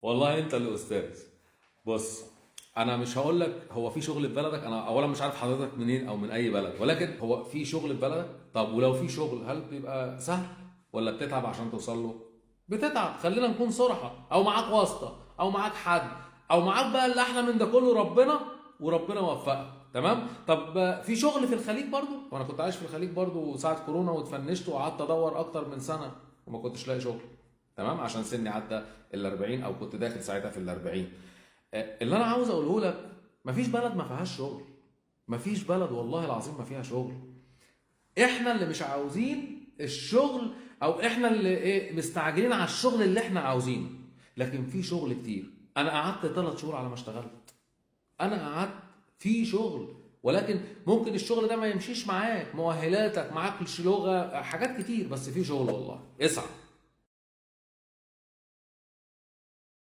والله انت اللي استاذ. بص، انا مش هقول لك هو في شغل في بلدك، انا اولا مش عارف حضرتك منين او من اي بلد، ولكن هو في شغل في بلدك. طب ولو في شغل هل بيبقى سهل ولا بتتعب عشان توصل له؟ بتتعب، خلينا نكون صراحة. او معاك واسطة او معاك حد او معاك بقى اللي احلى من ده كله ربنا، وربنا وفقك. تمام. طب في شغل في الخليج برضو، وانا كنت عايش في الخليج برضو ساعة كورونا واتفنشت وقعدت ادور اكتر من سنة وما كنتش لاقي شغل. تمام، عشان سني عدى ال 40 او كنت داخل ساعتها في ال 40. اللي انا عاوز اقوله لك، مفيش بلد ما فيهاش شغل. مفيش بلد والله العظيم ما فيها شغل. احنا اللي مش عاوزين الشغل، او احنا اللي مستعجلين على الشغل اللي احنا عاوزينه. لكن في شغل كتير. انا قعدت 3 شهور على ما اشتغلت. انا قعدت في شغل، ولكن ممكن الشغل ده ما يمشيش معاك، مؤهلاتك معاك لغه، حاجات كتير، بس في شغل والله. اسعى.